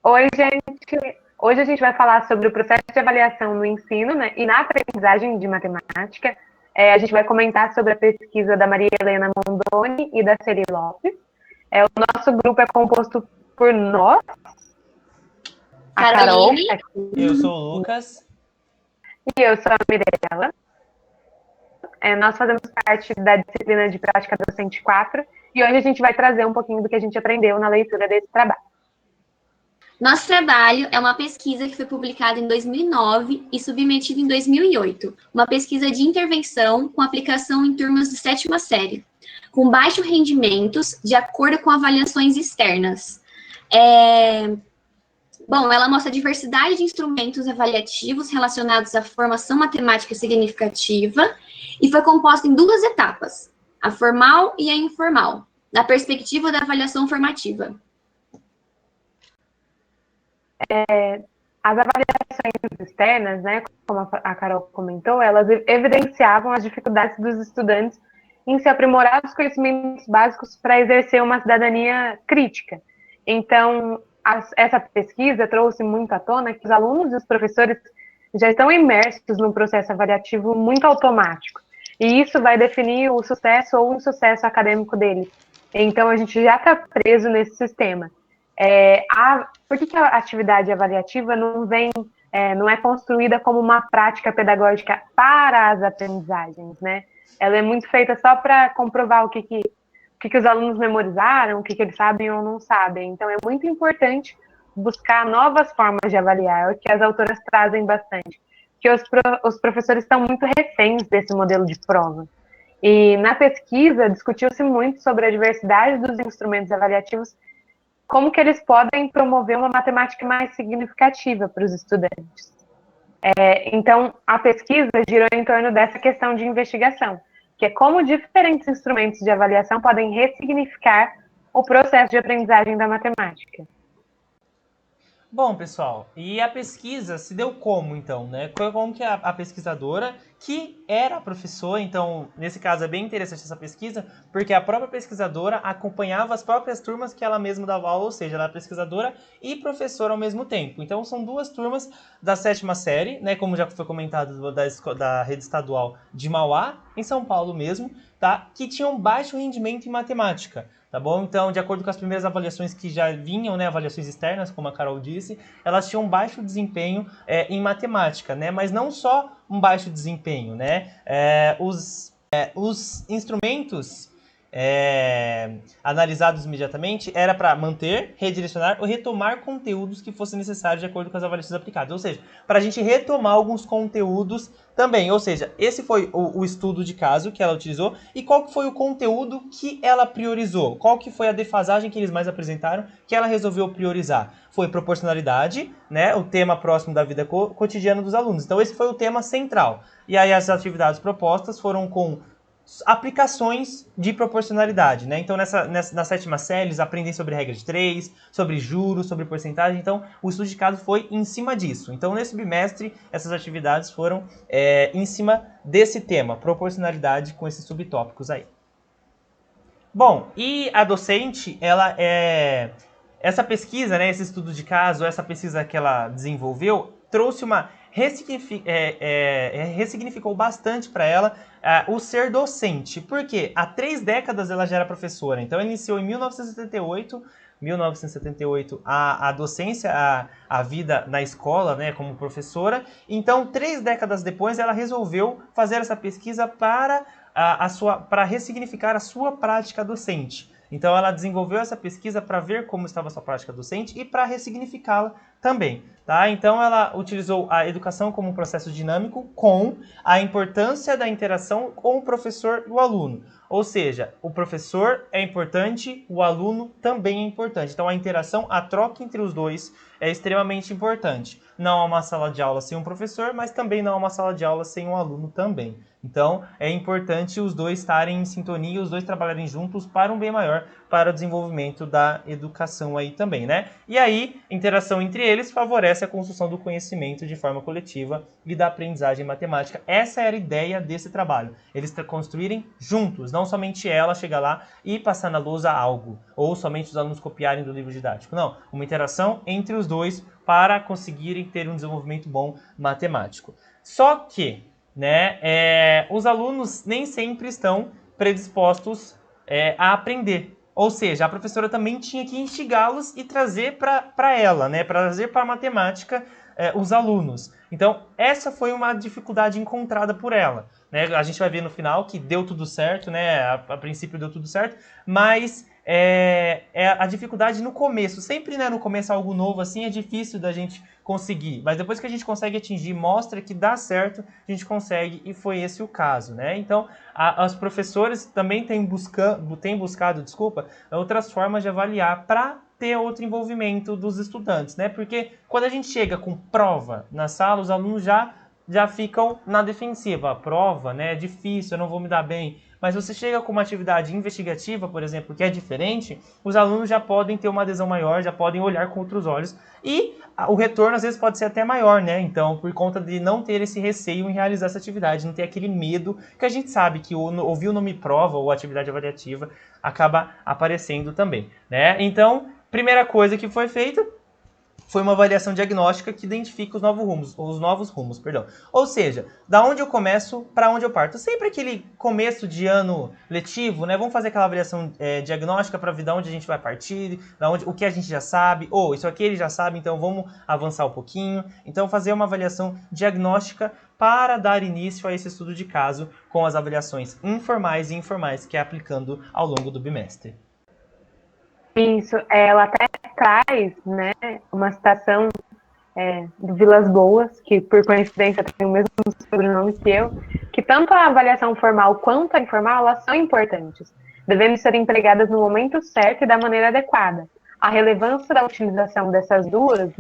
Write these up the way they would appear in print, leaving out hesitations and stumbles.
Oi, gente. Hoje a gente vai falar sobre o processo de avaliação no ensino, né, e na aprendizagem de matemática. A gente vai comentar sobre a pesquisa da Maria Helena Mondoni e da Celi Lopes. O nosso grupo é composto por nós, a Carol, que Caroline, está aqui, Eu sou o Lucas. e eu sou a Mirella. Nós fazemos parte da disciplina de prática docente 4 e hoje a gente vai trazer um pouquinho do que a gente aprendeu na leitura desse trabalho. nosso trabalho é uma pesquisa que foi publicada em 2009 e submetida em 2008. Uma pesquisa de intervenção com aplicação em turmas de sétima série, com baixos rendimentos, de acordo com avaliações externas. Bom, ela mostra a diversidade de instrumentos avaliativos relacionados à formação matemática significativa e foi composta em duas etapas, a formal e a informal, na perspectiva da avaliação formativa. As avaliações externas, né, como a Carol comentou, elas evidenciavam as dificuldades dos estudantes em se aprimorar os conhecimentos básicos para exercer uma cidadania crítica. Então, essa pesquisa trouxe muito à tona que os alunos e os professores já estão imersos num processo avaliativo muito automático. E isso vai definir o sucesso ou o insucesso acadêmico deles. Então, a gente já está preso nesse sistema. Por que a atividade avaliativa não é construída como uma prática pedagógica para as aprendizagens, né? Ela é muito feita só para comprovar o que os alunos memorizaram, o que eles sabem ou não sabem. Então, é muito importante buscar novas formas de avaliar, o que as autoras trazem bastante. Que os professores estão muito reféns desse modelo de prova. E na pesquisa, discutiu-se muito sobre a diversidade dos instrumentos avaliativos, como que eles podem promover uma matemática mais significativa para os estudantes. Então, a pesquisa girou em torno dessa questão de investigação, que é como diferentes instrumentos de avaliação podem ressignificar o processo de aprendizagem da matemática. Bom, pessoal, e a pesquisa se deu como, então, né? Como que a pesquisadora, que era professora, então, nesse caso é bem interessante essa pesquisa, porque a própria pesquisadora acompanhava as próprias turmas que ela mesma dava aula, ou seja, ela é pesquisadora e professora ao mesmo tempo. Então, são duas turmas da sétima série, né? Como já foi comentado, da rede estadual de Mauá, em São Paulo mesmo, tá? Que tinham baixo rendimento em matemática. Tá bom? Então, de acordo com as primeiras avaliações que já vinham, né, avaliações externas, como a Carol disse, elas tinham baixo desempenho em matemática, né? Mas não só um baixo desempenho, né? Os instrumentos analisados imediatamente era para manter, redirecionar ou retomar conteúdos que fossem necessários de acordo com as avaliações aplicadas. Ou seja, para a gente retomar alguns conteúdos também. Ou seja, esse foi o estudo de caso que ela utilizou. E qual que foi o conteúdo que ela priorizou? Qual que foi a defasagem que eles mais apresentaram que ela resolveu priorizar? Foi proporcionalidade, né? O tema próximo da vida cotidiana dos alunos. Então esse foi o tema central. E aí as atividades propostas foram com aplicações de proporcionalidade, né? Então, na sétima série, eles aprendem sobre regra de 3, sobre juros, sobre porcentagem. Então, o estudo de caso foi em cima disso. Então, nesse bimestre, essas atividades foram em cima desse tema, proporcionalidade, com esses subtópicos aí. Bom, e a docente, essa pesquisa, né, esse estudo de caso, essa pesquisa que ela desenvolveu, trouxe uma ressignificou bastante para ela o ser docente. Por quê? Há 3 décadas ela já era professora. Então, ela iniciou em 1978 a docência, a vida na escola, né, como professora. Então, 3 décadas depois, ela resolveu fazer essa pesquisa para ressignificar a sua prática docente. Então, ela desenvolveu essa pesquisa para ver como estava a sua prática docente e para ressignificá-la também. Tá? Então, ela utilizou a educação como um processo dinâmico com a importância da interação com o professor e o aluno. Ou seja, o professor é importante, o aluno também é importante. Então, a interação, a troca entre os dois é extremamente importante. Não há uma sala de aula sem um professor, mas também não há uma sala de aula sem um aluno também. Então, é importante os dois estarem em sintonia, os dois trabalharem juntos para um bem maior, para o desenvolvimento da educação aí também, né? E aí, interação entre eles favorece a construção do conhecimento de forma coletiva e da aprendizagem matemática. Essa era a ideia desse trabalho. Eles construírem juntos, não somente ela chegar lá e passar na lousa algo, ou somente os alunos copiarem do livro didático. Não, uma interação entre os dois para conseguirem ter um desenvolvimento bom matemático. Só que, né, os alunos nem sempre estão predispostos a aprender. Ou seja, a professora também tinha que instigá-los e trazer para ela, né, trazer para a matemática os alunos. Então, essa foi uma dificuldade encontrada por ela. Né? A gente vai ver no final que deu tudo certo, né? A princípio deu tudo certo, mas a dificuldade no começo. Sempre, né, no começo algo novo assim é difícil da gente conseguir, mas depois que a gente consegue atingir, mostra que dá certo, a gente consegue, e foi esse o caso, né? Então, os professores também têm buscado, outras formas de avaliar para ter outro envolvimento dos estudantes, né? Porque quando a gente chega com prova na sala, os alunos já ficam na defensiva. A prova, né, é difícil, eu não vou me dar bem. Mas você chega com uma atividade investigativa, por exemplo, que é diferente, os alunos já podem ter uma adesão maior, já podem olhar com outros olhos. E o retorno, às vezes, pode ser até maior, né? Então, por conta de não ter esse receio em realizar essa atividade, não ter aquele medo, que a gente sabe que ouvir o nome prova ou atividade avaliativa acaba aparecendo também, né? Então, primeira coisa que foi feita foi uma avaliação diagnóstica que identifica os novos rumos. Ou seja, da onde eu começo para onde eu parto. Sempre aquele começo de ano letivo, né? Vamos fazer aquela avaliação diagnóstica para ver de onde a gente vai partir, o que a gente já sabe, ou isso aqui ele já sabe, então vamos avançar um pouquinho. Então, fazer uma avaliação diagnóstica para dar início a esse estudo de caso com as avaliações informais e informais que é aplicando ao longo do bimestre. Isso, ela até traz, né, uma citação do Vilas Boas, que por coincidência tem o mesmo sobrenome que eu, que tanto a avaliação formal quanto a informal, elas são importantes. Devem ser empregadas no momento certo e da maneira adequada. A relevância da utilização dessas duas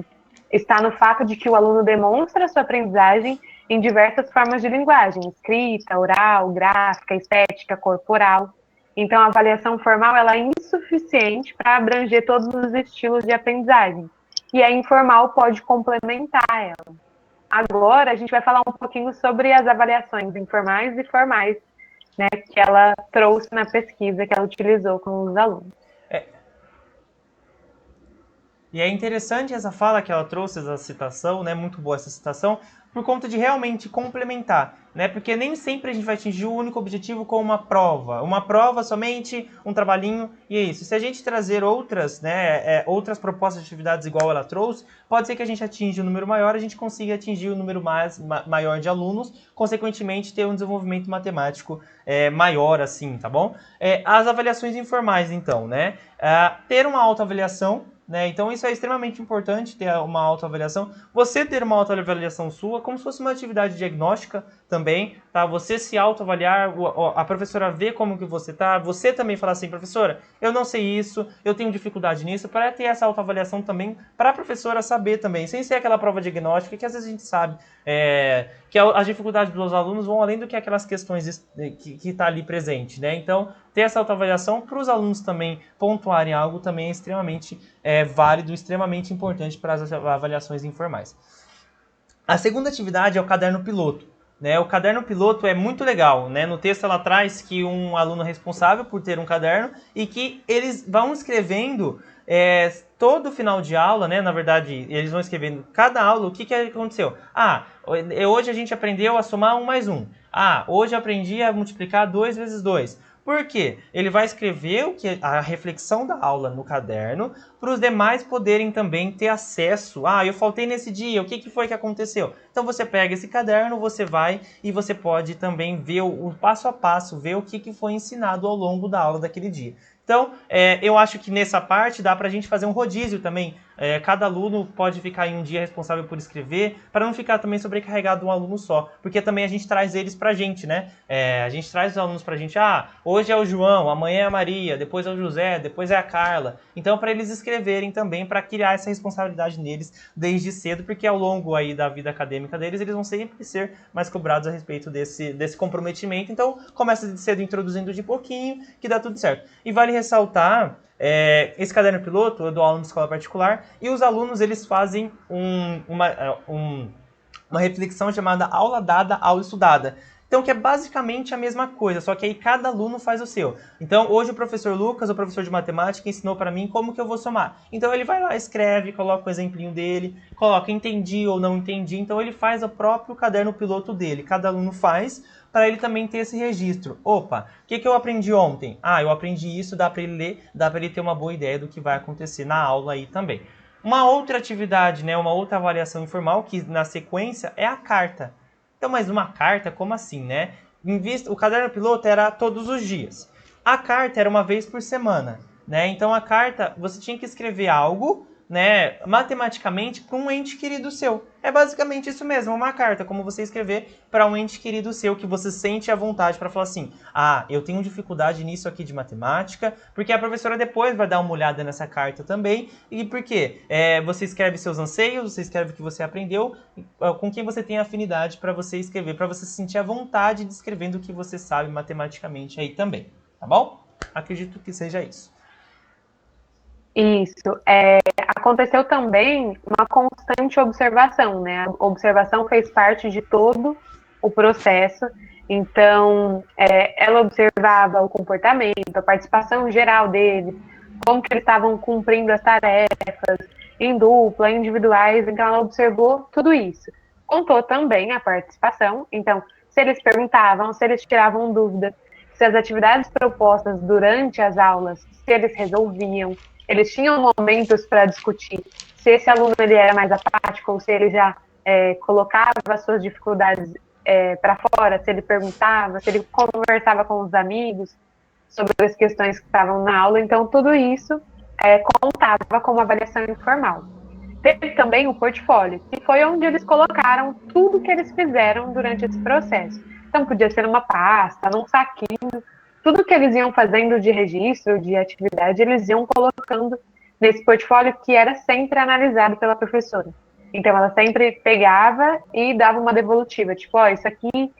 está no fato de que o aluno demonstra sua aprendizagem em diversas formas de linguagem, escrita, oral, gráfica, estética, corporal. Então, a avaliação formal ela é insuficiente para abranger todos os estilos de aprendizagem. E a informal pode complementar ela. Agora, a gente vai falar um pouquinho sobre as avaliações informais e formais, né, que ela trouxe na pesquisa que ela utilizou com os alunos. E é interessante essa fala que ela trouxe, essa citação, né? Muito boa essa citação, por conta de realmente complementar, né? Porque nem sempre a gente vai atingir o único objetivo com uma prova. Uma prova somente, um trabalhinho, e é isso. Se a gente trazer outras, né, outras propostas de atividades igual ela trouxe, pode ser que a gente atinja um número maior, a gente consiga atingir um número maior de alunos, consequentemente ter um desenvolvimento matemático maior, assim, tá bom? As avaliações informais, então, né? Ter uma autoavaliação, né? Então isso é extremamente importante, ter uma autoavaliação. Você ter uma autoavaliação sua, como se fosse uma atividade diagnóstica também, tá? Você se autoavaliar, a professora vê como que você tá, você também falar assim, professora, eu não sei isso, eu tenho dificuldade nisso, para ter essa autoavaliação também, para a professora saber também, sem ser aquela prova diagnóstica, que às vezes a gente sabe que as dificuldades dos alunos vão além do que aquelas questões que tá ali presente, né? Então, ter essa autoavaliação para os alunos também pontuarem algo também é extremamente válido, extremamente importante para as avaliações informais. A segunda atividade é o caderno piloto. Né? O caderno piloto é muito legal. Né? No texto ela traz que um aluno é responsável por ter um caderno e que eles vão escrevendo todo final de aula, né? Na verdade, eles vão escrevendo cada aula o que aconteceu. Hoje a gente aprendeu a somar 1 mais 1. Hoje eu aprendi a multiplicar 2 vezes 2. Por quê? Ele vai escrever a reflexão da aula no caderno para os demais poderem também ter acesso. Eu faltei nesse dia, o que foi que aconteceu? Então você pega esse caderno, você vai e você pode também ver o passo a passo, ver o que foi ensinado ao longo da aula daquele dia. Então, eu acho que nessa parte dá para a gente fazer um rodízio também. Cada aluno pode ficar em um dia responsável por escrever, para não ficar também sobrecarregado um aluno só. Porque também a gente traz eles para a gente, né? A gente traz os alunos para a gente. Hoje é o João, amanhã é a Maria, depois é o José, depois é a Carla. Então, para eles escreverem também, para criar essa responsabilidade neles desde cedo, porque ao longo aí da vida acadêmica deles, eles vão sempre ser mais cobrados a respeito desse comprometimento. Então, começa de cedo introduzindo de pouquinho, que dá tudo certo. E vale ressaltar esse caderno piloto eu dou aula em escola particular e os alunos eles fazem uma reflexão chamada aula dada, aula estudada. Então, que é basicamente a mesma coisa, só que aí cada aluno faz o seu. Então, hoje o professor Lucas, o professor de matemática, ensinou para mim como que eu vou somar. Então, ele vai lá, escreve, coloca o exemplinho dele, coloca entendi ou não entendi. Então, ele faz o próprio caderno piloto dele. Cada aluno faz para ele também ter esse registro. Opa, o que eu aprendi ontem? Eu aprendi isso, dá para ele ler, dá para ele ter uma boa ideia do que vai acontecer na aula aí também. Uma outra atividade, né, uma outra avaliação informal, que na sequência é a carta. Então, mas uma carta, como assim, né? O caderno piloto era todos os dias. A carta era uma vez por semana, né? Então, a carta, você tinha que escrever algo, né, matematicamente para um ente querido seu. É basicamente isso mesmo, uma carta, como você escrever para um ente querido seu que você sente à vontade para falar assim, eu tenho dificuldade nisso aqui de matemática, porque a professora depois vai dar uma olhada nessa carta também, e por quê? Você escreve seus anseios, você escreve o que você aprendeu, com quem você tem afinidade para você escrever, para você se sentir à vontade de escrevendo o que você sabe matematicamente aí também, tá bom? Acredito que seja isso. Isso. Aconteceu também uma constante observação, né? A observação fez parte de todo o processo. Então, ela observava o comportamento, a participação geral deles, como que eles estavam cumprindo as tarefas, em dupla, individuais. Então, ela observou tudo isso. Contou também a participação. Então, se eles perguntavam, se eles tiravam dúvidas, se as atividades propostas durante as aulas, se eles resolviam, eles tinham momentos para discutir se esse aluno ele era mais apático ou se ele já colocava as suas dificuldades para fora, se ele perguntava, se ele conversava com os amigos sobre as questões que estavam na aula. Então, tudo isso contava como avaliação informal. Teve também o portfólio, que foi onde eles colocaram tudo que eles fizeram durante esse processo. Então, podia ser numa pasta, num saquinho, tudo que eles iam fazendo de registro, de atividade, eles iam colocando nesse portfólio que era sempre analisado pela professora. Então, ela sempre pegava e dava uma devolutiva, tipo, isso aqui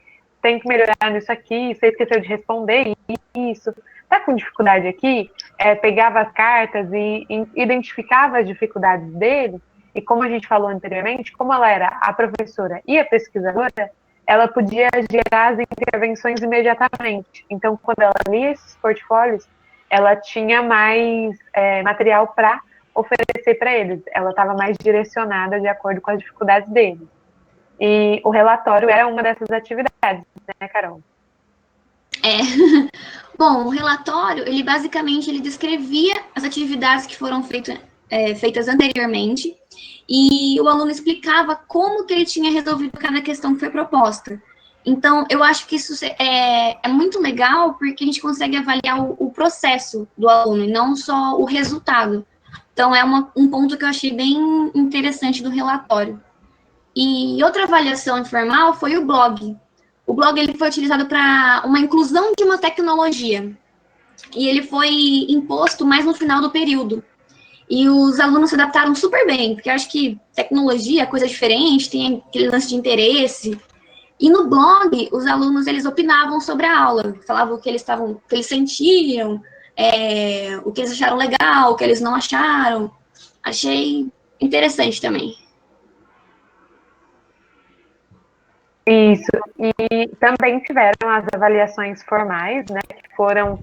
tem que melhorar nisso aqui, você esqueceu de responder isso, tá com dificuldade aqui? Pegava as cartas e identificava as dificuldades dele, e como a gente falou anteriormente, como ela era a professora e a pesquisadora, ela podia gerar as intervenções imediatamente. Então, quando ela lia esses portfólios, ela tinha mais material para oferecer para eles. Ela estava mais direcionada de acordo com as dificuldades deles. E o relatório era uma dessas atividades, né, Carol? Bom, o relatório, ele basicamente descrevia as atividades que foram feitas anteriormente e o aluno explicava como que ele tinha resolvido cada questão que foi proposta. Então, eu acho que isso é muito legal porque a gente consegue avaliar o processo do aluno e não só o resultado. Então, é um ponto que eu achei bem interessante do relatório. E outra avaliação informal foi o blog. O blog ele foi utilizado para uma inclusão de uma tecnologia. E ele foi imposto mais no final do período. E os alunos se adaptaram super bem, porque eu acho que tecnologia é coisa diferente, tem aquele lance de interesse. E no blog, os alunos eles opinavam sobre a aula, falavam o que eles sentiam, o que eles acharam legal, o que eles não acharam. Achei interessante também. Isso, e também tiveram as avaliações formais, né, que foram,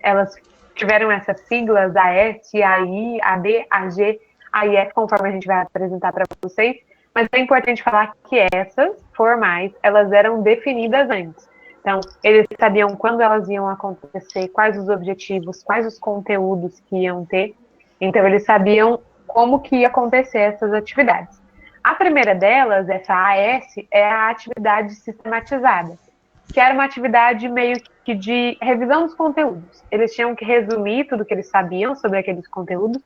elas tiveram essas siglas, a S, a I, a D, a G, a IF, conforme a gente vai apresentar para vocês, mas é importante falar que essas formais, elas eram definidas antes. Então, eles sabiam quando elas iam acontecer, quais os objetivos, quais os conteúdos que iam ter, então eles sabiam como que ia acontecer essas atividades. A primeira delas, essa AS, é a atividade sistematizada, que era uma atividade meio que de revisão dos conteúdos. Eles tinham que resumir tudo que eles sabiam sobre aqueles conteúdos,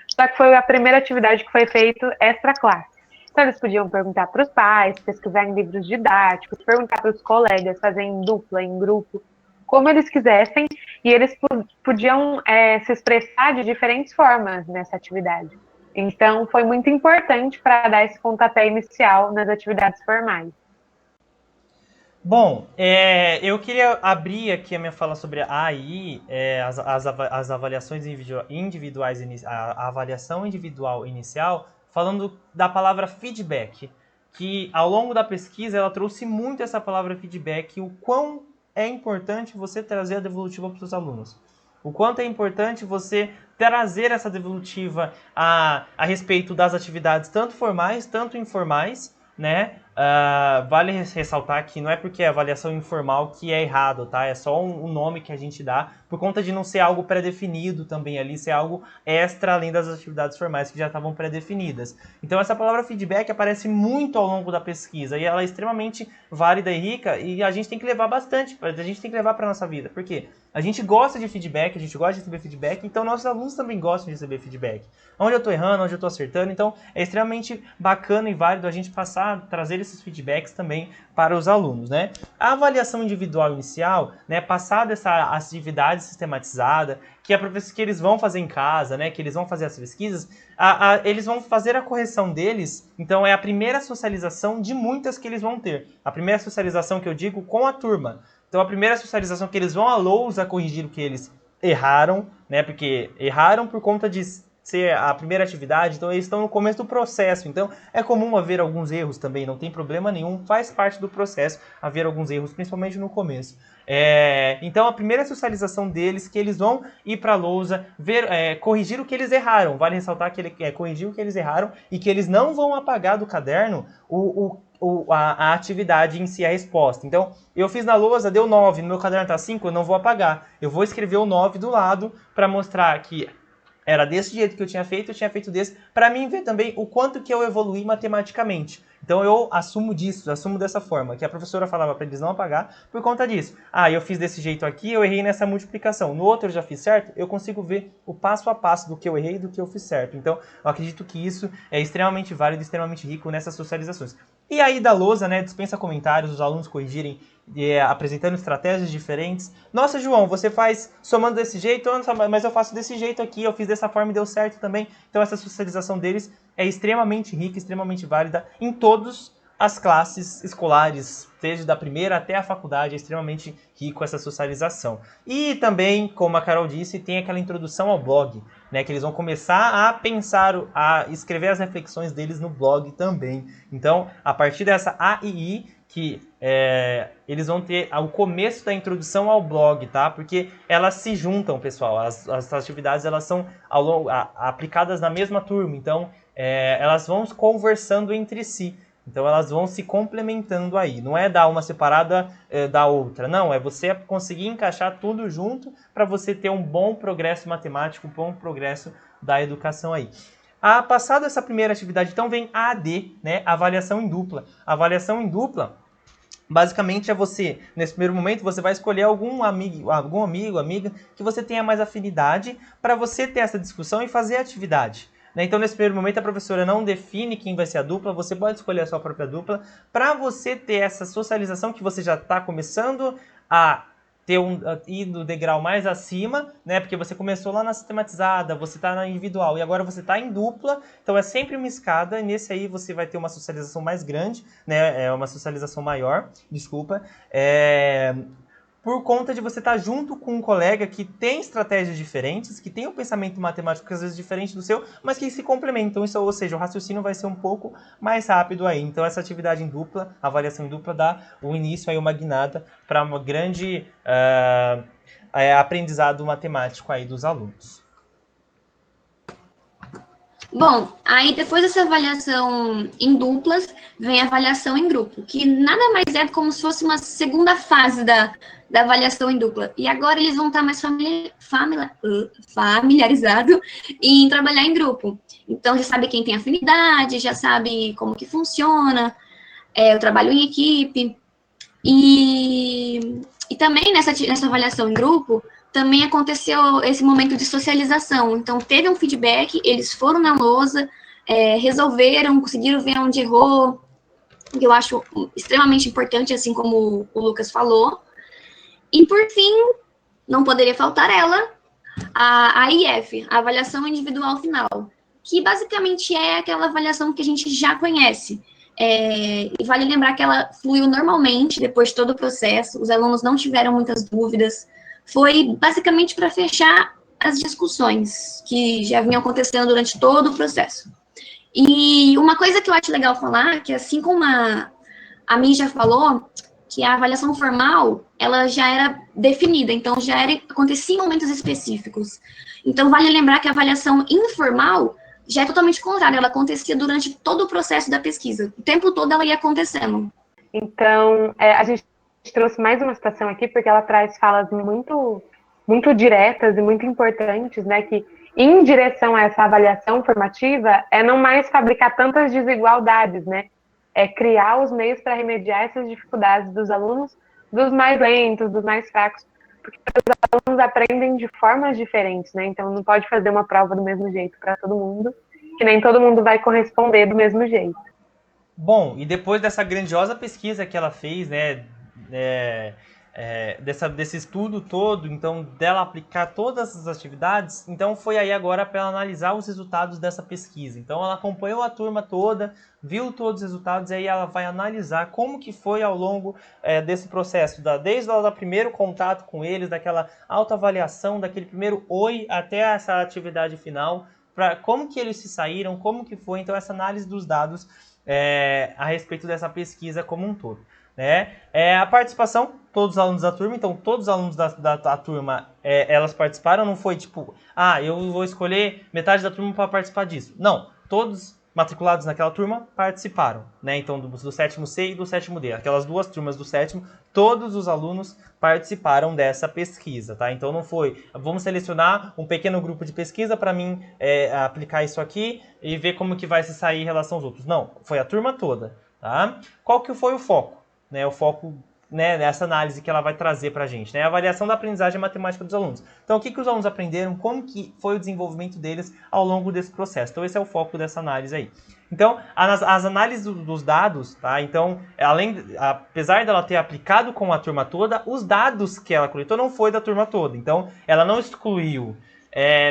só que foi a primeira atividade que foi feita extra classe. Então, eles podiam perguntar para os pais, pesquisar em livros didáticos, perguntar para os colegas, fazer em dupla, em grupo, como eles quisessem, e eles podiam se expressar de diferentes formas nessa atividade. Então, foi muito importante para dar esse pontapé inicial nas atividades formais. Bom, eu queria abrir aqui a minha fala sobre a AI, as avaliações individuais, a avaliação individual inicial, falando da palavra feedback, que ao longo da pesquisa ela trouxe muito essa palavra feedback, o quão é importante você trazer a devolutiva para os seus alunos. O quanto é importante você trazer essa devolutiva a respeito das atividades tanto formais, tanto informais, né? Vale ressaltar que não é porque é avaliação informal que é errado, tá? É só um nome que a gente dá, por conta de não ser algo pré-definido também ali, ser algo extra além das atividades formais que já estavam pré-definidas. Então essa palavra feedback aparece muito ao longo da pesquisa e ela é extremamente válida e rica e a gente tem que levar bastante, a gente tem que levar para nossa vida. Por quê? A gente gosta de feedback, a gente gosta de receber feedback, então nossos alunos também gostam de receber feedback. Onde eu estou errando, onde eu estou acertando, então é extremamente bacana e válido a gente trazer esses feedbacks também para os alunos, né? A avaliação individual inicial, né, passada essa atividade sistematizada, que que eles vão fazer em casa, né, que eles vão fazer as pesquisas, eles vão fazer a correção deles, então é a primeira socialização de muitas que eles vão ter. A primeira socialização que eu digo com a turma. Então a primeira socialização que eles vão à lousa corrigir o que eles erraram, né? Porque erraram por conta de ser a primeira atividade, então eles estão no começo do processo. Então é comum haver alguns erros também, não tem problema nenhum, faz parte do processo haver alguns erros, principalmente no começo. Então a primeira socialização deles, que eles vão ir para a lousa, corrigir o que eles erraram. Vale ressaltar que corrigir o que eles erraram e que eles não vão apagar do caderno a atividade em si, a resposta. Então, eu fiz na lousa, deu 9, no meu caderno está 5, eu não vou apagar. Eu vou escrever o 9 do lado para mostrar que era desse jeito que eu tinha feito desse, para mim ver também o quanto que eu evoluí matematicamente. Então eu assumo dessa forma, que a professora falava para eles não apagar por conta disso. Eu fiz desse jeito aqui, eu errei nessa multiplicação. No outro eu já fiz certo, eu consigo ver o passo a passo do que eu errei e do que eu fiz certo. Então eu acredito que isso é extremamente válido, extremamente rico nessas socializações. E aí da lousa, né, dispensa comentários, os alunos corrigirem, apresentando estratégias diferentes. Nossa, João, você faz somando desse jeito, mas eu faço desse jeito aqui, eu fiz dessa forma e deu certo também. Então essa socialização deles é extremamente rica, extremamente válida em todas as classes escolares, seja da primeira até a faculdade, é extremamente rico essa socialização. E também, como a Carol disse, tem aquela introdução ao blog, né, que eles vão começar a pensar, a escrever as reflexões deles no blog também. Então, a partir dessa AII, que eles vão ter o começo da introdução ao blog, tá? Porque elas se juntam, pessoal. As atividades elas são aplicadas na mesma turma, então elas vão conversando entre si. Então elas vão se complementando aí. Não é dar uma separada da outra. Não, é você conseguir encaixar tudo junto para você ter um bom progresso matemático, um bom progresso da educação aí. Passado essa primeira atividade, então vem a AD, né? Avaliação em dupla. A avaliação em dupla, basicamente é você, nesse primeiro momento, você vai escolher algum amigo, amiga, que você tenha mais afinidade para você ter essa discussão e fazer a atividade. Então, nesse primeiro momento, a professora não define quem vai ser a dupla, você pode escolher a sua própria dupla, para você ter essa socialização que você já está começando a ir no degrau mais acima, né? Porque você começou lá na sistematizada, você está na individual e agora você está em dupla, então é sempre uma escada, e nesse aí você vai ter uma socialização mais grande, né? Uma socialização maior, desculpa, por conta de você estar junto com um colega que tem estratégias diferentes, que tem um pensamento matemático às vezes diferente do seu, mas que se complementam, isso, ou seja, o raciocínio vai ser um pouco mais rápido aí. Então essa atividade em dupla, a avaliação em dupla, dá o início aí, uma guinada para uma grande aprendizado matemático aí dos alunos. Bom, aí depois dessa avaliação em duplas, vem a avaliação em grupo, que nada mais é como se fosse uma segunda fase da avaliação em dupla. E agora eles vão estar mais familiarizados em trabalhar em grupo. Então, já sabe quem tem afinidade, já sabe como que funciona, o trabalho em equipe. E também nessa avaliação em grupo, também aconteceu esse momento de socialização. Então, teve um feedback, eles foram na lousa, resolveram, conseguiram ver onde errou, que eu acho extremamente importante, assim como o Lucas falou. E, por fim, não poderia faltar ela, a AIF, a avaliação individual final, que basicamente é aquela avaliação que a gente já conhece, E vale lembrar que ela fluiu normalmente depois de todo o processo, os alunos não tiveram muitas dúvidas. Foi basicamente para fechar as discussões que já vinham acontecendo durante todo o processo. E uma coisa que eu acho legal falar, que assim como a Mi já falou, que a avaliação formal, ela já era definida, então acontecia em momentos específicos. Então, vale lembrar que a avaliação informal já é totalmente contrária, ela acontecia durante todo o processo da pesquisa. O tempo todo ela ia acontecendo. Então, a gente trouxe mais uma citação aqui, porque ela traz falas muito, muito diretas e muito importantes, né, que em direção a essa avaliação formativa é não mais fabricar tantas desigualdades, né, é criar os meios para remediar essas dificuldades dos alunos, dos mais lentos, dos mais fracos, porque os alunos aprendem de formas diferentes, né, então não pode fazer uma prova do mesmo jeito para todo mundo, que nem todo mundo vai corresponder do mesmo jeito. Bom, e depois dessa grandiosa pesquisa que ela fez, né, desse estudo todo, então dela aplicar todas as atividades, então foi aí agora para ela analisar os resultados dessa pesquisa. Então ela acompanhou a turma toda, viu todos os resultados e aí ela vai analisar como que foi ao longo desse processo, desde o primeiro contato com eles, daquela autoavaliação, daquele primeiro oi até essa atividade final, para como que eles se saíram, como que foi, então essa análise dos dados a respeito dessa pesquisa como um todo. Né? A participação, todos os alunos da turma, então todos os alunos da turma, elas participaram, não foi tipo, eu vou escolher metade da turma para participar disso. Não, todos matriculados naquela turma participaram, né? Então do sétimo C e do sétimo D, aquelas duas turmas do sétimo, todos os alunos participaram dessa pesquisa, tá? Então não foi, vamos selecionar um pequeno grupo de pesquisa para mim aplicar isso aqui e ver como que vai se sair em relação aos outros. Não, foi a turma toda, tá? Qual que foi o foco? Né, o foco, né, nessa análise que ela vai trazer para a gente, né, a avaliação da aprendizagem matemática dos alunos. Então, o que os alunos aprenderam, como que foi o desenvolvimento deles ao longo desse processo. Então, esse é o foco dessa análise aí. Então, as análises dos dados, tá? Então, apesar dela ter aplicado com a turma toda, os dados que ela coletou não foi da turma toda. Então, ela não excluiu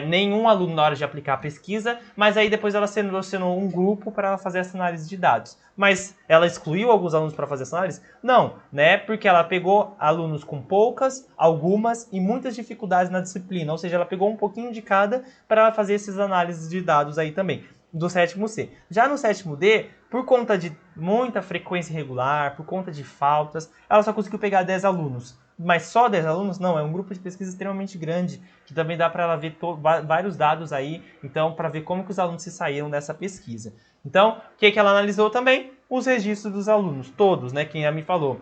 nenhum aluno na hora de aplicar a pesquisa, mas aí depois ela selecionou um grupo para fazer essa análise de dados. Mas ela excluiu alguns alunos para fazer essa análise? Não, né? Porque ela pegou alunos com poucas, algumas e muitas dificuldades na disciplina, ou seja, ela pegou um pouquinho de cada para fazer essas análises de dados aí também, do sétimo C. Já no sétimo D, por conta de muita frequência irregular, por conta de faltas, ela só conseguiu pegar 10 alunos. Mas só 10 alunos? Não, é um grupo de pesquisa extremamente grande, que também dá para ela ver vários dados aí, então, para ver como que os alunos se saíram dessa pesquisa. Então, o que ela analisou também? Os registros dos alunos, todos, né, quem me falou.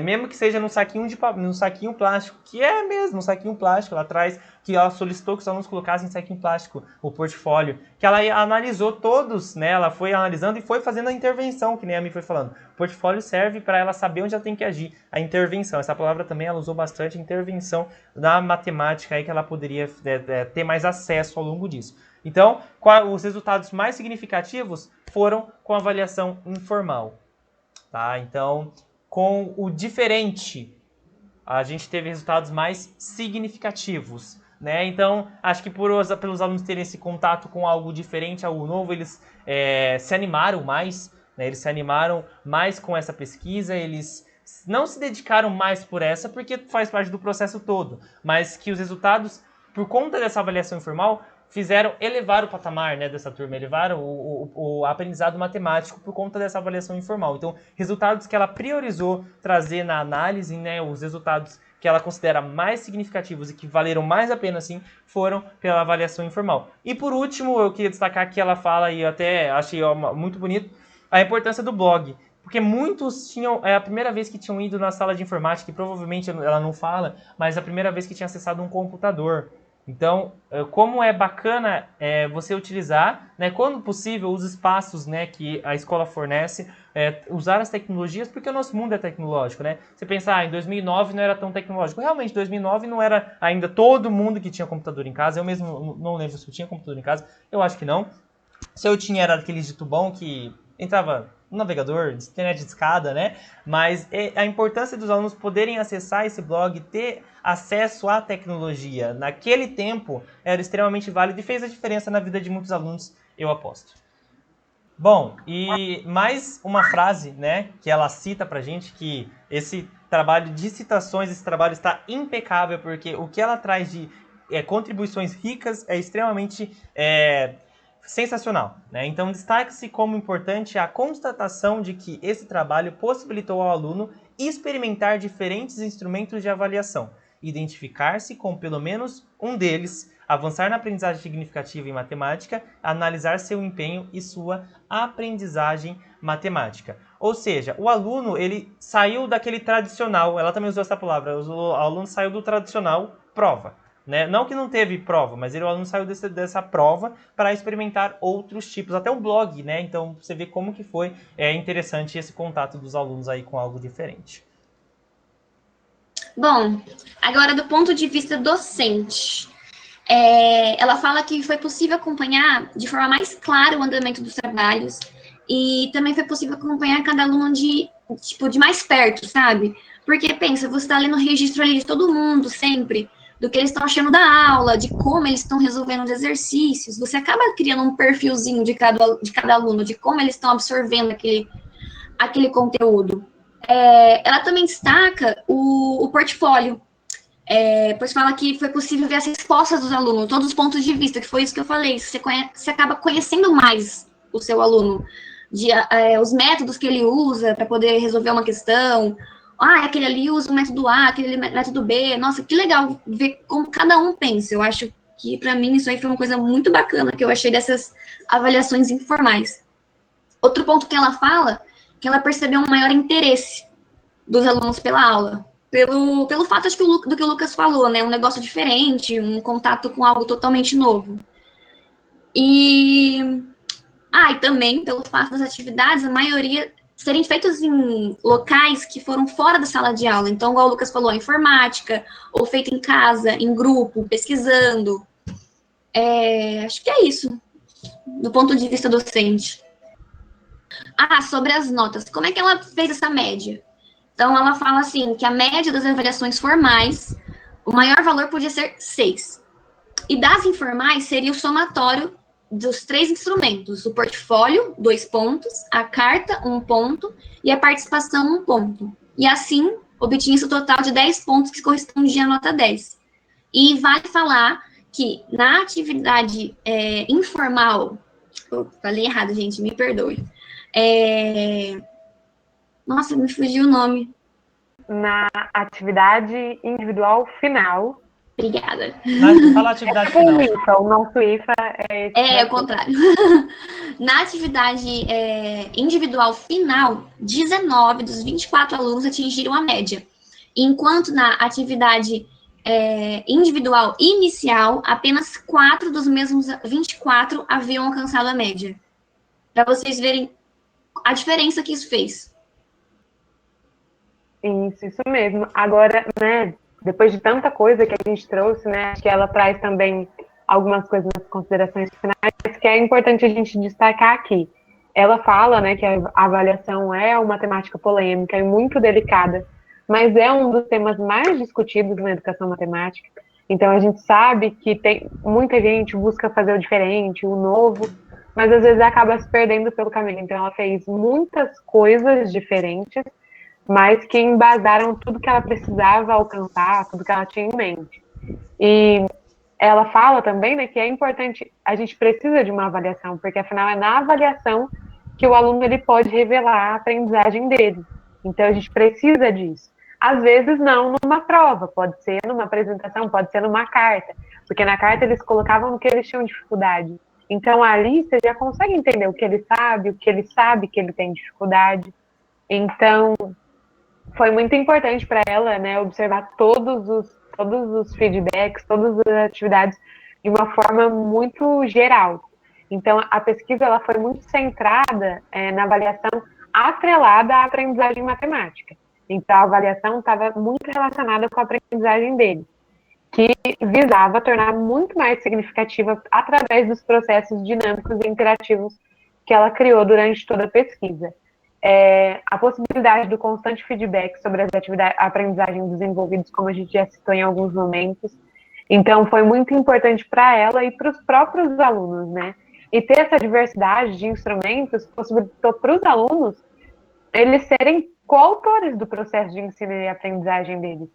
Mesmo que seja num saquinho plástico, que é mesmo um saquinho plástico, ela traz, que ela solicitou que os alunos colocassem em saquinho plástico o portfólio, que ela analisou todos, né, ela foi analisando e foi fazendo a intervenção, que nem a Mi foi falando. O portfólio serve para ela saber onde ela tem que agir, a intervenção. Essa palavra também ela usou bastante, intervenção na matemática, aí que ela poderia ter mais acesso ao longo disso. Então, os resultados mais significativos foram com a avaliação informal. Tá? Então, com o diferente, a gente teve resultados mais significativos. Né? Então, acho que pelos alunos terem esse contato com algo diferente, algo novo, eles se animaram mais. Né? Eles se animaram mais com essa pesquisa, eles não se dedicaram mais por essa, porque faz parte do processo todo. Mas que os resultados, por conta dessa avaliação informal, fizeram elevar o patamar, né, dessa turma, elevaram o aprendizado matemático por conta dessa avaliação informal. Então, resultados que ela priorizou trazer na análise, né, os resultados que ela considera mais significativos e que valeram mais a pena, sim, foram pela avaliação informal. E por último, eu queria destacar que ela fala, e eu até achei muito bonito, a importância do blog. Porque muitos tinham, a primeira vez que tinham ido na sala de informática, que provavelmente ela não fala, mas a primeira vez que tinha acessado um computador. Então, como é bacana você utilizar, né, quando possível, os espaços, né, que a escola fornece, usar as tecnologias, porque o nosso mundo é tecnológico, né? Você pensa, em 2009 não era tão tecnológico. Realmente, em 2009 não era ainda todo mundo que tinha computador em casa. Eu mesmo não lembro se eu tinha computador em casa. Eu acho que não. Se eu tinha, era daqueles de tubão que entrava no navegador, internet de escada, né? Mas a importância dos alunos poderem acessar esse blog, ter acesso à tecnologia, naquele tempo, era extremamente válido e fez a diferença na vida de muitos alunos, eu aposto. Bom, e mais uma frase, né, que ela cita pra gente, que esse trabalho de citações, esse trabalho está impecável, porque o que ela traz de contribuições ricas é extremamente sensacional, né? Então, destaca-se como importante a constatação de que esse trabalho possibilitou ao aluno experimentar diferentes instrumentos de avaliação, identificar-se com pelo menos um deles, avançar na aprendizagem significativa em matemática, analisar seu empenho e sua aprendizagem matemática. Ou seja, o aluno, ele saiu daquele tradicional, ela também usou essa palavra, o aluno saiu do tradicional prova. Né? Não que não teve prova, mas o aluno saiu dessa prova para experimentar outros tipos, até o blog, né? Então você vê como que foi interessante esse contato dos alunos aí com algo diferente. Bom, agora do ponto de vista docente, ela fala que foi possível acompanhar de forma mais clara o andamento dos trabalhos e também foi possível acompanhar cada aluno de mais perto, sabe? Porque, pensa, você está lendo o registro ali de todo mundo, sempre, do que eles estão achando da aula, de como eles estão resolvendo os exercícios, você acaba criando um perfilzinho de cada aluno, de como eles estão absorvendo aquele conteúdo. Ela também destaca o portfólio, pois fala que foi possível ver as respostas dos alunos, todos os pontos de vista, que foi isso que eu falei, você acaba conhecendo mais o seu aluno, os métodos que ele usa para poder resolver uma questão, aquele ali usa o método A, aquele método B, nossa, que legal ver como cada um pensa, eu acho que para mim isso aí foi uma coisa muito bacana que eu achei dessas avaliações informais. Outro ponto que ela fala, que ela percebeu um maior interesse dos alunos pela aula, pelo fato do que o Lucas falou, né? Um negócio diferente, um contato com algo totalmente novo. E também pelo fato das atividades, a maioria serem feitas em locais que foram fora da sala de aula. Então, igual o Lucas falou, informática, ou feito em casa, em grupo, pesquisando. Acho que é isso, do ponto de vista docente. Sobre as notas. Como é que ela fez essa média? Então, ela fala assim, que a média das avaliações formais, o maior valor podia ser 6. E das informais, seria o somatório dos 3 instrumentos. O portfólio, 2 pontos, a carta, 1 ponto, e a participação, 1 ponto. E assim, obtinha-se o total de 10 pontos, que correspondia à nota 10. E vale falar que na atividade informal... falei errado, gente, me perdoe. Nossa, me fugiu o nome. Na atividade individual final. Obrigada. Fala atividade final. O IFA, o nosso IFA é o contrário. Na atividade individual final, 19 dos 24 alunos atingiram a média. Enquanto na atividade individual inicial, apenas 4 dos mesmos 24 haviam alcançado a média. Para vocês verem a diferença que isso fez. Isso mesmo. Agora, né, depois de tanta coisa que a gente trouxe, né, acho que ela traz também algumas coisas nas considerações finais que é importante a gente destacar aqui. Ela fala, né, que a avaliação é uma temática polêmica e muito delicada, mas é um dos temas mais discutidos na educação matemática. Então, a gente sabe que tem muita gente busca fazer o diferente, o novo, mas às vezes acaba se perdendo pelo caminho. Então, ela fez muitas coisas diferentes, mas que embasaram tudo que ela precisava alcançar, tudo que ela tinha em mente. E ela fala também, né, que é importante, a gente precisa de uma avaliação, porque afinal é na avaliação que o aluno ele pode revelar a aprendizagem dele. Então a gente precisa disso. Às vezes não numa prova, pode ser numa apresentação, pode ser numa carta, porque na carta eles colocavam no que eles tinham dificuldade. Então ali você já consegue entender o que ele sabe que ele tem dificuldade. Então foi muito importante para ela, né, observar todos os feedbacks, todas as atividades de uma forma muito geral. Então, a pesquisa ela foi muito centrada na avaliação atrelada à aprendizagem matemática. Então, a avaliação estava muito relacionada com a aprendizagem dele, que visava tornar muito mais significativa através dos processos dinâmicos e interativos que ela criou durante toda a pesquisa. A possibilidade do constante feedback sobre as atividades, a aprendizagem dos envolvidos, como a gente já citou em alguns momentos. Então, foi muito importante para ela e para os próprios alunos, né? E ter essa diversidade de instrumentos possibilitou para os alunos eles serem coautores do processo de ensino e aprendizagem deles.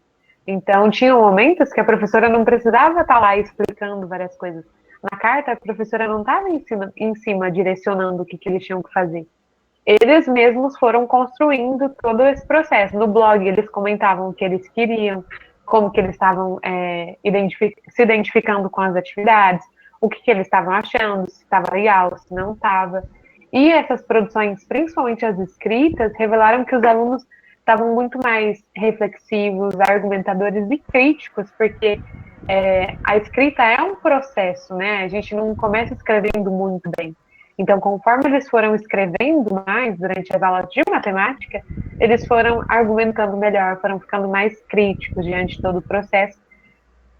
Então, tinham momentos que a professora não precisava estar lá explicando várias coisas. Na carta, a professora não estava em cima direcionando o que eles tinham que fazer. Eles mesmos foram construindo todo esse processo. No blog, eles comentavam o que eles queriam, como que eles estavam se identificando com as atividades, o que eles estavam achando, se estava legal, se não estava. E essas produções, principalmente as escritas, revelaram que os alunos estavam muito mais reflexivos, argumentadores e críticos, porque a escrita é um processo, né? A gente não começa escrevendo muito bem. Então, conforme eles foram escrevendo mais durante as aulas de matemática, eles foram argumentando melhor, foram ficando mais críticos diante de todo o processo.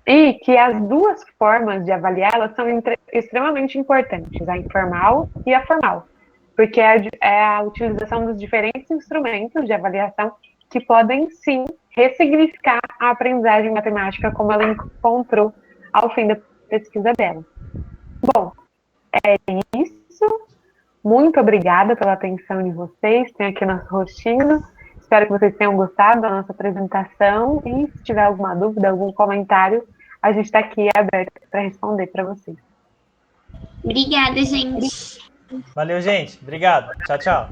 E que as duas formas de avaliar, elas são extremamente importantes, a informal e a formal, porque é a utilização dos diferentes instrumentos de avaliação que podem, sim, ressignificar a aprendizagem matemática como ela encontrou ao fim da pesquisa dela. Bom, é isso. Muito obrigada pela atenção de vocês. Tem aqui nosso rostinho. Espero que vocês tenham gostado da nossa apresentação. E se tiver alguma dúvida, algum comentário, a gente está aqui aberto para responder para vocês. Obrigada, gente. Valeu, gente. Obrigado. Tchau, tchau.